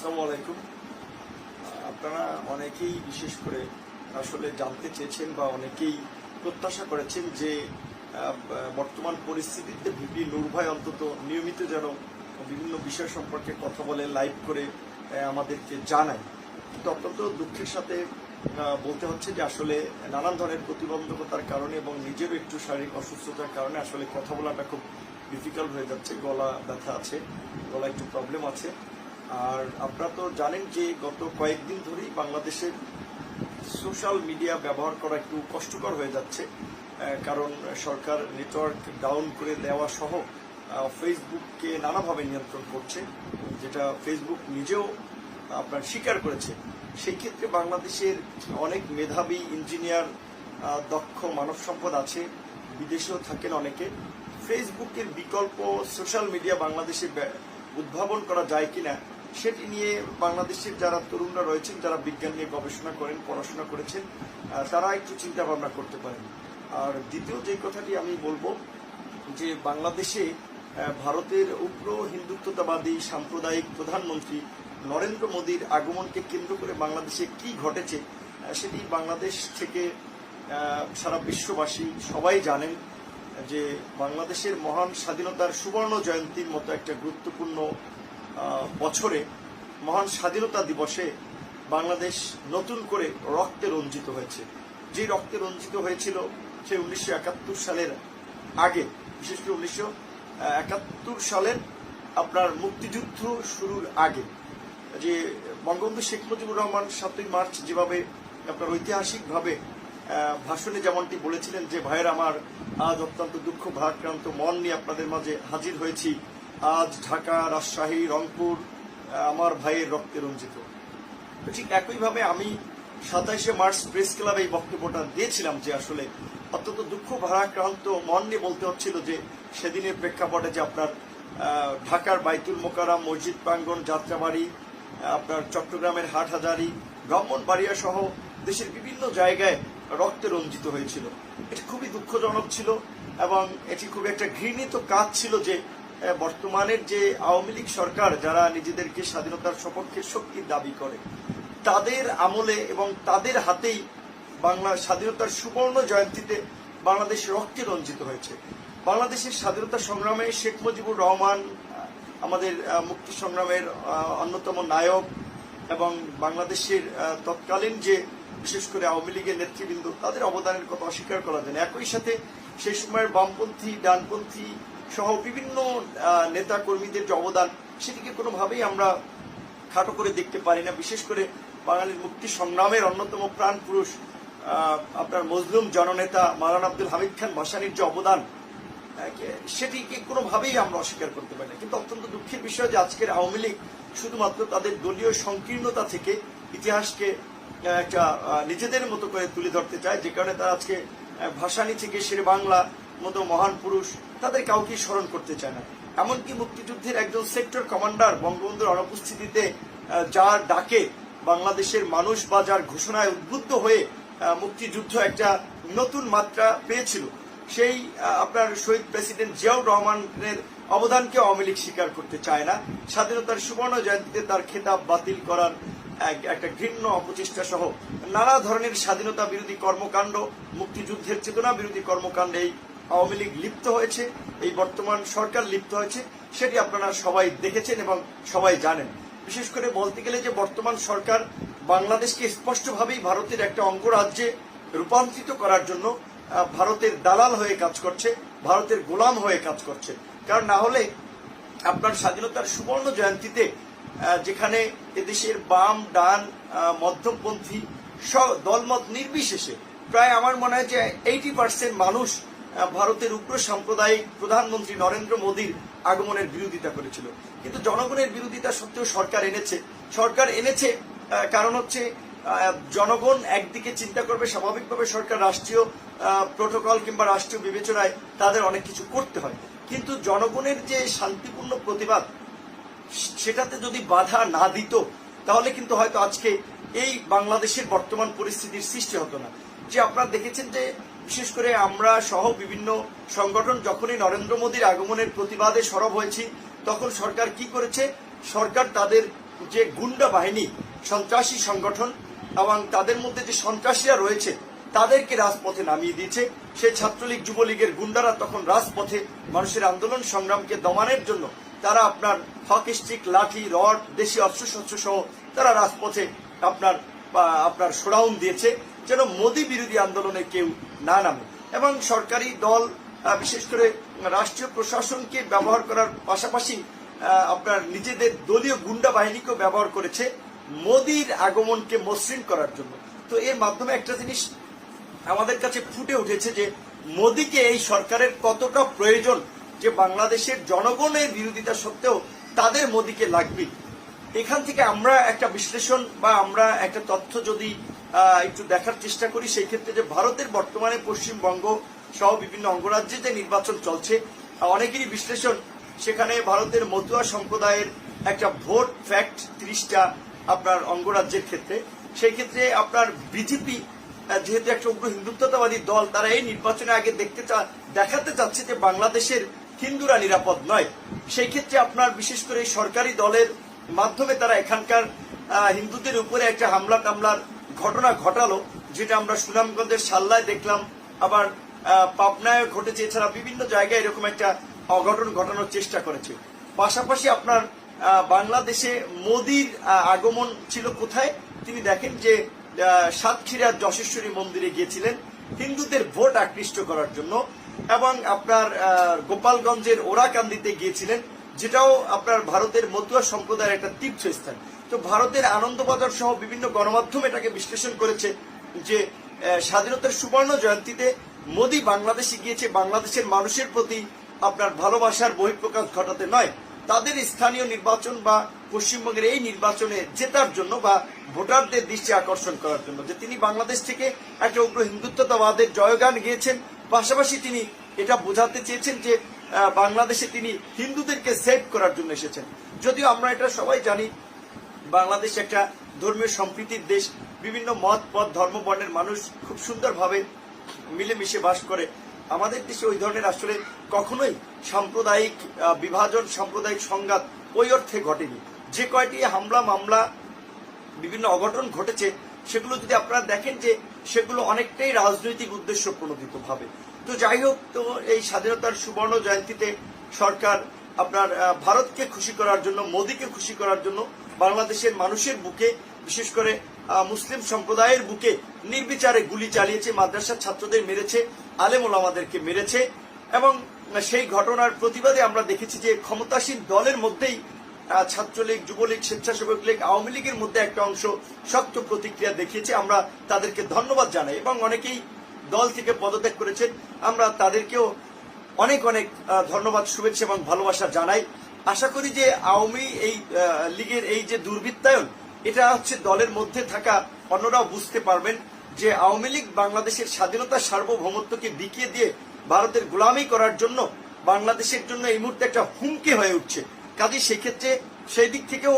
আসসালামু আলাইকুম। আপনারা অনেকেই বিশেষ করে আসলে জানতে চেয়েছেন বা অনেকেই প্রত্যাশা করেছেন যে বর্তমান পরিস্থিতিতে ভিপি নূর ভাই অন্তত নিয়মিত যেন বিভিন্ন বিষয় সম্পর্কে কথা বলে লাইভ করে আমাদেরকে জানায়। কিন্তু অত্যন্ত দুঃখের সাথে বলতে হচ্ছে যে আসলে নানান ধরনের প্রতিবন্ধকতার কারণে এবং নিজেরও একটু শারীরিক অসুস্থতার কারণে আসলে কথা বলাটা খুব ডিফিকাল্ট হয়ে যাচ্ছে। গলা ব্যথা আছে, গলা একটু প্রবলেম আছে। আর আপনারা তো জানেন যে গত কয়েকদিন ধরেই বাংলাদেশের সোশ্যাল মিডিয়া ব্যবহার করা একটু কষ্টকর হয়ে যাচ্ছে, কারণ সরকার নেটওয়ার্ক ডাউন করে দেওয়া সহ ফেসবুককে নানাভাবে নিয়ন্ত্রণ করছে, যেটা ফেসবুক নিজেও আপনার স্বীকার করেছে। সেই ক্ষেত্রে বাংলাদেশের অনেক মেধাবী ইঞ্জিনিয়ার, দক্ষ মানব সম্পদ আছে, বিদেশেও থাকেন অনেকে। ফেসবুকের বিকল্প সোশ্যাল মিডিয়া বাংলাদেশে উদ্ভাবন করা যায় কিনা সেটি নিয়ে বাংলাদেশের যারা তরুণরা রয়েছেন, যারা বিজ্ঞান নিয়ে গবেষণা করেন, পড়াশোনা করেছেন, তারা একটু চিন্তা ভাবনা করতে পারেন। আর দ্বিতীয় যে কথাটি আমি বলবো যে বাংলাদেশে ভারতের উগ্র হিন্দুত্ববাদী সাম্প্রদায়িক প্রধানমন্ত্রী নরেন্দ্র মোদীর আগমনকে কেন্দ্র করে বাংলাদেশে কি ঘটেছে সেটি বাংলাদেশ থেকে সারা বিশ্ববাসী সবাই জানেন যে বাংলাদেশের মহান স্বাধীনতার সুবর্ণ জয়ন্তীর মতো একটা গুরুত্বপূর্ণ বছরে, মহান স্বাধীনতা দিবসে বাংলাদেশ নতুন করে রক্তে রঞ্জিত হয়েছে। যে রক্তে রঞ্জিত হয়েছিল সে 1971 সালের আগে, বিশেষ করে 1971 সালের আপনার মুক্তিযুদ্ধ শুরুর আগে, যে বঙ্গবন্ধু শেখ মুজিবুর রহমান 7ই মার্চ যেভাবে আপনার ঐতিহাসিকভাবে ভাষণে যেমনটি বলেছিলেন যে ভাইয়ের আমার, আজ অত্যন্ত দুঃখ ভারাক্রান্ত মন নিয়ে আপনাদের মাঝে হাজির হয়েছি। আজ ঢাকা, রাজশাহী, রংপুর আমার ভাইয়ের রক্তে রঞ্জিত। ঠিক একইভাবে আমি 27শে মার্চ প্রেস ক্লাবে এই বক্তব্যটা দিয়েছিলাম যে আসলে অত্যন্ত দুঃখ ভারাক্রান্ত মন নিয়ে বলতে হচ্ছিল যে সেদিনের প্রেক্ষাপটে যে আপনার ঢাকার বাইতুল মোকাররম মসজিদ প্রাঙ্গণ, যাত্রাবাড়ি, আপনার চট্টগ্রামের হাটহাজারী, ব্রাহ্মণবাড়িয়া সহ দেশের বিভিন্ন জায়গায় রক্তে রঞ্জিত হয়েছিল। এটি খুবই দুঃখজনক ছিল এবং এটি খুব একটা ঘৃণিত কাজ ছিল যে বর্তমানের যে আওয়ামী লীগ সরকার, যারা নিজেদেরকে স্বাধীনতার সপক্ষে শক্তির দাবি করে, তাদের আমলে এবং তাদের হাতেই বাংলা স্বাধীনতার সুবর্ণ জয়ন্তীতে বাংলাদেশ রক্তে রঞ্জিত হয়েছে। বাংলাদেশের স্বাধীনতা সংগ্রামে শেখ মুজিবুর রহমান আমাদের মুক্তি সংগ্রামের অন্যতম নায়ক এবং বাংলাদেশের তৎকালীন যে বিশেষ করে আওয়ামী লীগের নেতৃবৃন্দ, তাদের অবদানের কথা অস্বীকার করা যায় না। একই সাথে সেই সময়ের বামপন্থী, ডানপন্থী সহ বিভিন্ন নেতা কর্মীদের যে অবদান, সেটিকে কোনোভাবেই আমরা খাটো করে দেখতে পারি না। বিশেষ করে বাঙালির মুক্তি সংগ্রামের অন্যতম প্রাণ পুরুষ আপনার মজলুম জননেতা মাওলানা আব্দুল হামিদ খান ভাসানীর যে অবদান, সেটিকে কোনোভাবেই আমরা অস্বীকার করতে পারি না। কিন্তু অত্যন্ত দুঃখের বিষয় যে আজকের আওয়ামী লীগ শুধুমাত্র তাদের দলীয় সংকীর্ণতা থেকে ইতিহাসকে একটা নিজেদের মতো করে তুলে ধরতে চায়, যে কারণে তারা আজকে ভাসানী থেকে শেরে বাংলা মতো মহান পুরুষ তাদের কাউকে স্মরণ করতে চায় না। এমনকি মুক্তিযুদ্ধের একজন সেক্টর কমান্ডার বঙ্গবন্ধুর অনুপস্থিতিতে যার ডাকে বাংলাদেশের মানুষ বা যার ঘোষণায় উদ্বুদ্ধ হয়ে মুক্তিযুদ্ধ একটা নতুন মাত্রা পেয়েছিল, সেই আপনার শহীদ প্রেসিডেন্ট জিয়াউর রহমানের অবদানকে আওয়ামী লীগ স্বীকার করতে চায় না। স্বাধীনতার সুবর্ণ জয়ন্তীতে তার খেতাব বাতিল করার একটা ঘৃণ্য অপচেষ্টা সহ নানা ধরনের স্বাধীনতা বিরোধী কর্মকাণ্ড, মুক্তিযুদ্ধের চেতনা বিরোধী কর্মকাণ্ডে এই আওয়ামী লীগ লিপ্ত হয়েছে, এই বর্তমান সরকার লিপ্ত হয়েছে, সেটি আপনারা সবাই দেখেছেন এবং সবাই জানেন। বিশেষ করে বলতে গেলে যে বর্তমান সরকার বাংলাদেশকে স্পষ্টভাবেই ভারতের একটা অঙ্গরাজ্যে রূপান্তরিত করার জন্য ভারতের দালাল হয়ে কাজ করছে, ভারতের গোলাম হয়ে কাজ করছে। কারণ না হলে আপনার স্বাধীনতার সুবর্ণ জয়ন্তীতে যেখানে এদেশের বাম, ডান, মধ্যমপন্থী দলমত নির্বিশেষে প্রায় আমার মনে হয় যে 80% মানুষ ভারতের উগ্র সাম্প্রদায়িক প্রধানমন্ত্রী নরেন্দ্র মোদীর আগমনের বিরোধিতা করেছিল। কিন্তু জনগণের বিরোধিতা সত্ত্বেও সরকার এনেছে কারণ হচ্ছে জনগণ একদিকে চিন্তা করবে, স্বাভাবিকভাবে সরকার রাষ্ট্রীয় প্রোটোকল কিংবা রাষ্ট্রীয় বিবেচনায় তাদের অনেক কিছু করতে হয়, কিন্তু জনগণের যে শান্তিপূর্ণ প্রতিবাদ, সেটাতে যদি বাধা না দিত তাহলে কিন্তু হয়তো আজকে এই বাংলাদেশের বর্তমান পরিস্থিতির সৃষ্টি হতো না। যে আপনারা দেখেছেন যে বিশেষ করে আমরা সহ বিভিন্ন সংগঠন যখনই নরেন্দ্র মোদীর আগমনের প্রতিবাদে সরব হয়েছি, তখন সরকার কি করেছে? সরকার তাদের যে গুন্ডা বাহিনী, সন্ত্রাসী সংগঠন এবং তাদের মধ্যে যে সন্ত্রাসীরা রয়েছে তাদেরকে রাজপথে নামিয়ে দিয়েছে। সেই ছাত্রলীগ যুবলীগের গুন্ডারা তখন রাজপথে মানুষের আন্দোলন সংগ্রামকে দমানোর জন্য তারা আপনার হকি স্টিক, লাঠি, রড, দেশি অস্ত্রশস্ত্র সহ তারা রাজপথে আপনার শোডাউন দিয়েছে যেন মোদী বিরোধী আন্দোলনে কেউ না নামে। এবং সরকারি দল বিশেষ করে রাষ্ট্রীয় প্রশাসনকে ব্যবহার করার পাশাপাশি আপনার নিজেদের দলীয় গুন্ডা বাহিনীকেও ব্যবহার করেছে মোদীর আগমনকে মসৃণ করার জন্য। তো এর মাধ্যমে একটা জিনিস আমাদের কাছে ফুটে উঠেছে যে মোদীকে এই সরকারের কতটা প্রয়োজন, যে বাংলাদেশের জনগণের বিরোধিতা সত্ত্বেও তাদের মোদীকে লাগবে। এখান থেকে আমরা একটা বিশ্লেষণ বা আমরা একটা তথ্য যদি একটু দেখার চেষ্টা করি, সেই ক্ষেত্রে যে ভারতের বর্তমানে পশ্চিমবঙ্গ সহ বিভিন্ন অঙ্গরাজ্যে যে নির্বাচন চলছে, অনেকেরই বিশ্লেষণ সেখানে ভারতের মতুয়া সম্প্রদায়ের একটা ভোট ফ্যাক্ট 30টা আপনার অঙ্গরাজ্যের ক্ষেত্রে, সেই ক্ষেত্রে আপনার বিজেপি যেহেতু একটা উগ্র হিন্দুত্ববাদী দল, তারা এই নির্বাচনে আগে দেখাতে চাচ্ছে যে বাংলাদেশের হিন্দুরা নিরাপদ নয়। সেই ক্ষেত্রে আপনার বিশেষ করে সরকারি দলের মাধ্যমে তারা এখানকার হিন্দুদের উপরে একটা হামলা টামলার ঘটনা ঘটালো, যেটা আমরা সুনামগঞ্জের সাল্লায় দেখলাম, আবার পাবনায় ঘটেছে। এছাড়া বিভিন্ন জায়গায় এরকম একটা অঘটন ঘটানোর চেষ্টা করেছে। পাশাপাশি আপনার বাংলাদেশে মোদীর আগমন ছিল কোথায়, তিনি দেখেন যে সাতক্ষীরার যশেশ্বরী মন্দিরে গিয়েছিলেন হিন্দুদের ভোট আকৃষ্ট করার জন্য, এবং আপনার গোপালগঞ্জের ওরাকান্দিতে গিয়েছিলেন, যেটাও আপনার ভারতের মতুয়া সম্প্রদায়ের একটা তীর্থস্থান। তো ভারতের আনন্দবাজার সহ বিভিন্ন গণমাধ্যম এটাকে বিশ্লেষণ করেছে যে স্বাধীনতার সুবর্ণ জয়ন্তীতে মোদী বাংলাদেশে গিয়েছে বাংলাদেশের মানুষের প্রতি আপনার ভালোবাসার বহিঃপ্রকাশ ঘটাতে নয়, তাদের স্থানীয় নির্বাচন বা পশ্চিমবঙ্গের এই নির্বাচনে জেতার জন্য বা ভোটারদের দৃষ্টি আকর্ষণ করার জন্য, যে তিনি বাংলাদেশ থেকে একটা উগ্র হিন্দুত্ববাদের জয়গান গেয়েছেন। পাশাপাশি তিনি এটা বোঝাতে চেয়েছেন যে বাংলাদেশে তিনি হিন্দুদেরকে সেভ করার জন্য এসেছেন। যদিও আমরা এটা সবাই জানি বাংলাদেশ একটা ধর্মীয় সম্প্রীতির দেশ, বিভিন্ন মত পথ ধর্ম বর্ণের মানুষ খুব সুন্দরভাবে মিলেমিশে বাস করে। আমাদের দেশে ওই ধরনের আসলে কখনোই সাম্প্রদায়িক বিভাজন, সাম্প্রদায়িক সংঘাত ওই অর্থে ঘটেনি। যে কয়টি হামলা মামলা বিভিন্ন অঘটন ঘটেছে সেগুলো যদি আপনারা দেখেন যে সেগুলো অনেকটাই রাজনৈতিক উদ্দেশ্য প্রণোদিত ভাবে। তো যাই হোক, তো এই স্বাধীনতার সুবর্ণ জয়ন্তীতে সরকার আপনার ভারতকে খুশি করার জন্য, মোদীকে খুশি করার জন্য বাংলাদেশের মানুষের বুকে, বিশেষ করে মুসলিম সম্প্রদায়ের বুকে নির্বিচারে গুলি চালিয়েছে, মাদ্রাসার ছাত্রদের মেরেছে, আলেম ওলামাদেরকে মেরেছে। এবং সেই ঘটনার প্রতিবাদে আমরা দেখেছি যে ক্ষমতাসীন দলের মধ্যেই ছাত্রলীগ, যুবলীগ, স্বেচ্ছাসেবক লীগ, আওয়ামী লীগের মধ্যে একটা অংশ শক্ত প্রতিক্রিয়া দেখিয়েছে। আমরা তাদেরকে ধন্যবাদ জানাই এবং অনেকেই দল থেকে পদত্যাগ করেছেন, আমরা তাদেরকেও অনেক অনেক ধন্যবাদ, শুভেচ্ছা এবং ভালোবাসা জানাই। আশা করি যে আওয়ামী লীগের এই যে দুর্বৃত্তায়ন, এটা হচ্ছে দলের মধ্যে থাকা অন্যরাও বুঝতে পারবেন যে আওয়ামী লীগ বাংলাদেশের স্বাধীনতা সার্বভৌমত্বকে বিকিয়ে দিয়ে ভারতের গোলামি করার জন্য বাংলাদেশের জন্য এই মুহূর্তে একটা হুমকি হয়ে উঠছে। কাজে সেক্ষেত্রে সেই দিক থেকেও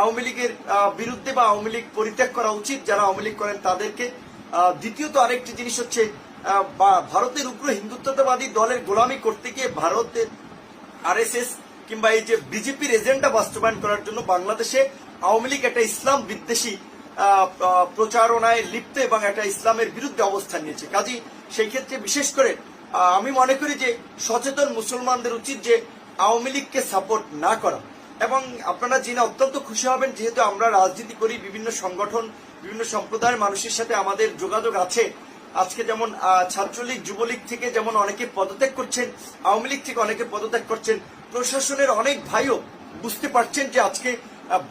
আওয়ামী লীগের বিরুদ্ধে বা আওয়ামী লীগ পরিত্যাগ করা উচিত যারা আওয়ামী লীগ করেন তাদেরকে। দ্বিতীয়ত আরেকটি জিনিস হচ্ছে ভারতের উগ্র হিন্দুত্ববাদী দলের গোলামি করতে গিয়ে ভারতের আরএসএস কিংবা এই যে বিজেপির এজেন্ডা বাস্তবায়ন করার জন্য বাংলাদেশে আওয়ামী লীগ একটা ইসলাম বিদ্বেষী প্রচারণায় লিপ্ত এবং একটা ইসলামের বিরুদ্ধে অবস্থান নিয়েছে। কাজেই সেই ক্ষেত্রে বিশেষ করে আমি মনে করি যে সচেতন মুসলমানদের উচিত যে আওয়ামী লীগকে সাপোর্ট না করা। এবং আপনারা জেনে অত্যন্ত খুশি হবেন, যেহেতু আমরা রাজনীতি করি, বিভিন্ন সংগঠন, বিভিন্ন সম্প্রদায়ের মানুষের সাথে আমাদের যোগাযোগ আছে। আজকে যেমন ছাত্রলীগ, যুবলীগ থেকে যেমন অনেকে পদত্যাগ করছেন, আওয়ামী লীগ থেকে অনেকে পদত্যাগ করছেন, প্রশাসনের অনেক ভাইও বুঝতে পারছেন যে আজকে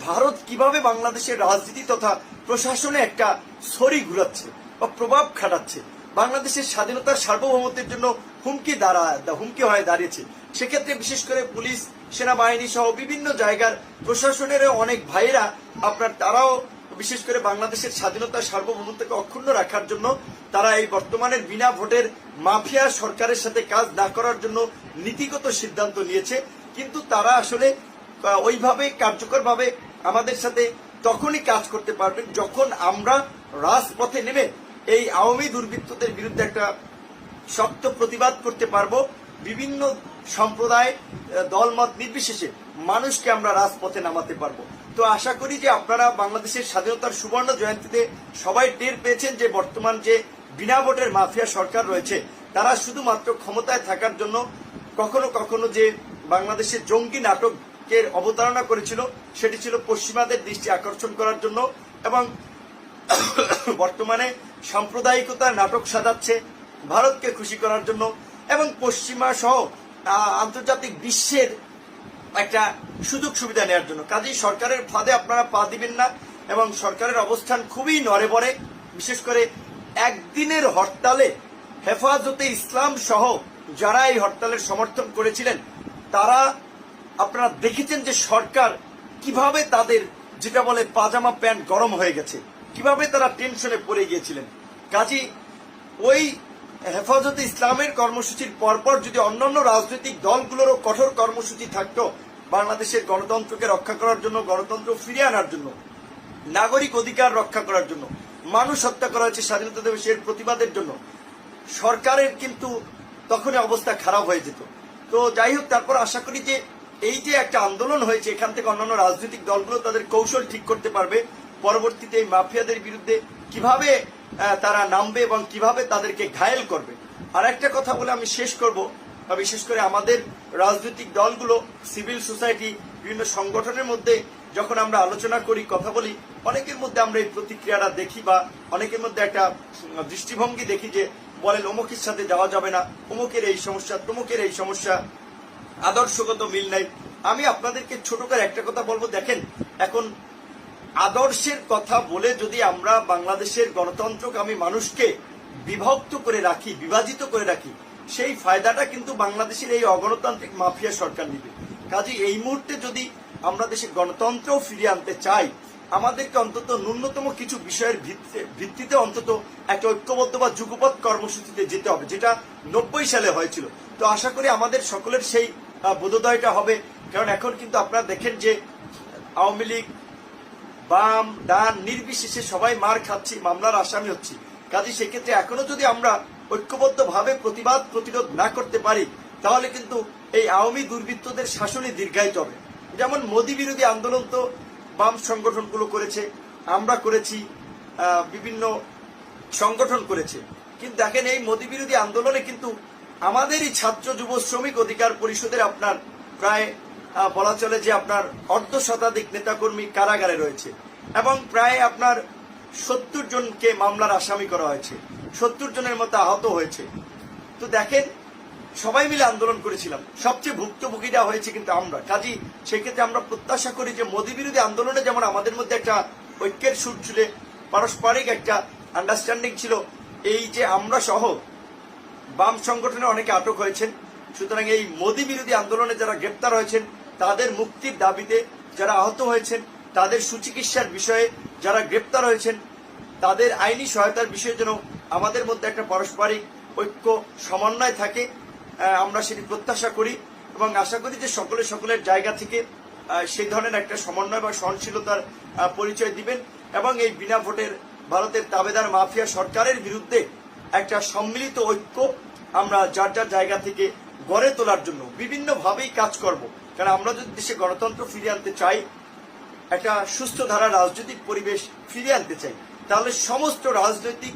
ভারত কিভাবে বাংলাদেশের রাজনীতি তথা প্রশাসনে একটা ছড়ি ঘুরাচ্ছে বা প্রভাব খাটাচ্ছে, বাংলাদেশের স্বাধীনতার সার্বভৌমত্বের জন্য হুমকি হয়ে দাঁড়িয়েছে। সেক্ষেত্রে বিশেষ করে পুলিশ, সেনাবাহিনী সহ বিভিন্ন জায়গার প্রশাসনের অনেক ভাইয়েরা আপনার তারাও বিশেষ করে বাংলাদেশের স্বাধীনতার সার্বভৌমত্বকে অক্ষুণ্ণ রাখার জন্য তারা এই বর্তমানের বিনা ভোটের মাফিয়া সরকারের সাথে কাজ না করার জন্য নীতিগত সিদ্ধান্ত নিয়েছে। কিন্তু তারা আসলে ওইভাবে কার্যকরভাবে আমাদের সাথে তখনই কাজ করতে পারবেন যখন আমরা রাজপথে নেমে এই আওয়ামী দুর্বৃত্তদের বিরুদ্ধে একটা শক্ত প্রতিবাদ করতে পারবো। বিভিন্ন সম্প্রদায়, দলমত নির্বিশেষে মানুষকে আমরা রাজপথে নামাতে পারবো। তো আশা করি যে আপনারা বাংলাদেশের স্বাধীনতার সুবর্ণ জয়ন্তীতে সবাই টের পেয়েছেন যে বর্তমান যে বিনা ভোটের মাফিয়া সরকার রয়েছে তারা শুধুমাত্র ক্ষমতায় থাকার জন্য কখনো কখনো যে বাংলাদেশের জঙ্গি নাটকের অবতারণা করেছিল সেটি ছিল পশ্চিমাদের দৃষ্টি আকর্ষণ করার জন্য, এবং বর্তমানে সাম্প্রদায়িকতার নাটক সাজাচ্ছে ভারতকে খুশি করার জন্য এবং পশ্চিমা সহ আন্তর্জাতিক বিশ্বের একটা সুযোগ সুবিধা নেওয়ার জন্য। কাজেই সরকারের ফাঁদে আপনারা পা দিবেন না এবং সরকারের অবস্থান খুবই নড়েবড়ে। বিশেষ করে একদিনের হরতালে হেফাজতে ইসলাম সহ যারা এই হরতালের সমর্থন করেছিলেন তারা আপনারা দেখেছেন যে সরকার কিভাবে তাদের যেটা বলে পাজামা প্যান্ট গরম হয়ে গেছে, কিভাবে তারা টেনশনে পড়ে গিয়েছিলেন। কাজী ওই হেফাজতে ইসলামের কর্মসূচির পরপর যদি অন্যান্য রাজনৈতিক দলগুলোরও কঠোর কর্মসূচি থাকতো বাংলাদেশের গণতন্ত্রকে রক্ষা করার জন্য, গণতন্ত্র ফিরিয়ে আনার জন্য, নাগরিক অধিকার রক্ষা করার জন্য, মানুষ হত্যা করা হয়েছে স্বাধীনতা দিবসের প্রতিবাদের জন্য, সরকারের কিন্তু তখনই অবস্থা খারাপ হয়ে যেত। তো যাই হোক, তারপর আশা করি যে এই যে একটা আন্দোলন হয়েছে এখান থেকে অন্যান্য রাজনৈতিক দলগুলো তাদের কৌশল ঠিক করতে পারবে পরবর্তীতে এই মাফিয়াদের বিরুদ্ধে কিভাবে তারা নামবে এবং কিভাবে তাদেরকে ঘায়েল করবে। আর একটা কথা বলে আমি শেষ করব, বিশেষ করে আমাদের রাজনৈতিক দলগুলো, সিভিল সোসাইটি, বিভিন্ন সংগঠনের মধ্যে যখন আমরা আলোচনা করি, কথা বলি, অনেকের মধ্যে আমরা এই প্রতিক্রিয়াটা দেখি বা অনেকের মধ্যে একটা দৃষ্টিভঙ্গি দেখি যে বলেন অমুকের সাথে যাওয়া যাবে না, অমুকের এই সমস্যা, তমুকের এই সমস্যা, আদর্শগত মিল নাই। আমি আপনাদেরকে ছোট করে একটা কথা বলবো, দেখেন এখন আদর্শের কথা বলে যদি আমরা বাংলাদেশের গণতন্ত্রকামী মানুষকে বিভক্ত করে রাখি, বিভাজিত করে রাখি, সেই ফায়দাটা কিন্তু বাংলাদেশের এই অগণতান্ত্রিক মাফিয়া সরকার নিবে। কাজে এই মুহূর্তে যদি আমরা দেশে গণতন্ত্র ফিরিয়ে আনতে চাই, আমাদেরকে অন্তত ন্যূনতম কিছু বিষয়ের ভিত্তিতে অন্তত একটা ঐক্যবদ্ধ বা যুগপৎ কর্মসূচিতে যেতে হবে, যেটা 90 সালে হয়েছিল। তো আশা করি আমাদের সকলের সেই বোধোদয়টা হবে। কারণ এখন কিন্তু আপনারা দেখেন যে আওয়ামী লীগ, বাম, ডান নির্বিশেষে সবাই মার খাচ্ছি, মামলার আসামি হচ্ছি। কাজে সেক্ষেত্রে এখনো যদি আমরা ঐক্যবদ্ধভাবে প্রতিবাদ প্রতিরোধ না করতে পারি তাহলে কিন্তু এই আওয়ামী দুর্বৃত্তদের শাসনই দীর্ঘায়িত হবে। যেমন মোদী বিরোধী আন্দোলন তো বাম সংগঠনগুলো করেছে, আমরা করেছি, বিভিন্ন সংগঠন করেছে, কিন্তু দেখেন এই মোদী বিরোধী আন্দোলনে কিন্তু আমাদেরই ছাত্র যুব শ্রমিক অধিকার পরিষদের আপনার প্রায় বলা চলে যে আপনার 1/2 শতাধিক নেতাকর্মী কারাগারে রয়েছে এবং প্রায় আপনার 70 জনকে মামলার আসামি করা হয়েছে, 70 জনের মতো আহত হয়েছে। তো দেখেন সবাই মিলে আন্দোলন করেছিলাম, সবচেয়ে ভুক্তভোগীরা হয়েছে কিন্তু আমরা। কাজী সেক্ষেত্রে আমরা প্রত্যাশা করি যে মোদী বিরোধী আন্দোলনে যেমন আমাদের মধ্যে একটা ঐক্যের সুর ছিল, পারস্পরিক একটা আন্ডারস্ট্যান্ডিং ছিল, এই যে আমরা সহ বাম সংগঠনে অনেকে আটক হয়েছেন, সুতরাং এই মোদী বিরোধী আন্দোলনে যারা গ্রেপ্তার হয়েছেন তাদের মুক্তির দাবিতে, যারা আহত হয়েছেন তাদের সুচিকিৎসার বিষয়ে, যারা গ্রেপ্তার হয়েছেন তাদের আইনি সহায়তার বিষয়ে যেন আমাদের মধ্যে একটা পারস্পরিক ঐক্য সমন্বয় থাকে, আমরা সেটি প্রত্যাশা করি এবং আশা করি যে সকলের জায়গা থেকে সেই ধরনের একটা সমন্বয় বা সহনশীলতার পরিচয় দিবেন এবং এই বিনা ভোটের ভারতের তাবেদার মাফিয়া সরকারের বিরুদ্ধে একটা সম্মিলিত ঐক্য আমরা যার যার জায়গা থেকে গড়ে তোলার জন্য বিভিন্নভাবেই কাজ করব। কারণ আমরা যদি দেশে গণতন্ত্র ফিরিয়ে আনতে চাই, একটা সুস্থ ধারা রাজনৈতিক পরিবেশ ফিরিয়ে আনতে চাই, তাহলে সমস্ত রাজনৈতিক,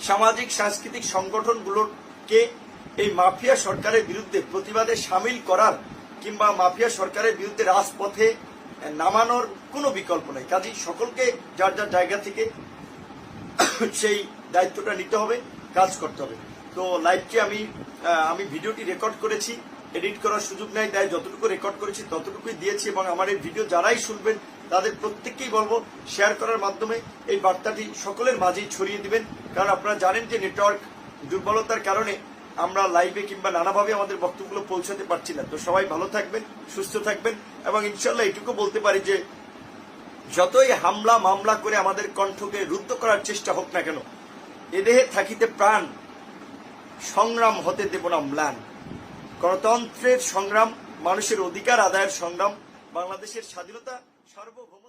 সামাজিক, সাংস্কৃতিক সংগঠনগুলোকে এই মাফিয়া সরকারের বিরুদ্ধে প্রতিবাদে সামিল করার কিংবা মাফিয়া সরকারের বিরুদ্ধে রাজপথে নামানোর কোনো বিকল্প নেই। কাজেই সকলকে যার যার জায়গা থেকে সেই দায়িত্বটা নিতে হবে, কাজ করতে হবে। তো লাইভটি আমি ভিডিওটি রেকর্ড করেছি, এডিট করার সুযোগ নেই, তাই যতটুকু রেকর্ড করেছি ততটুকুই দিয়েছি এবং আমার এই ভিডিও যারাই শুনবেন তাদের প্রত্যেককেই বলবো শেয়ার করার মাধ্যমে এই বার্তাটি সকলের মাঝেই ছড়িয়ে দিবেন। কারণ আপনারা জানেন যে নেটওয়ার্ক দুর্বলতার কারণে আমরা লাইভে কিংবা নানাভাবে আমাদের বক্তব্যগুলো পৌঁছাতে পারছি না। তো সবাই ভালো থাকবেন, সুস্থ থাকবেন এবং ইনশাল্লাহ এটুকু বলতে পারি যে যতই হামলা মামলা করে আমাদের কণ্ঠকে রুদ্ধ করার চেষ্টা হোক না কেন, এদেহে থাকিতে প্রাণ সংগ্রাম হতে দেব না ম্লান। গণতন্ত্রের সংগ্রাম, মানুষের অধিকার আদায়ের সংগ্রাম, বাংলাদেশের স্বাধীনতা, সার্বভৌম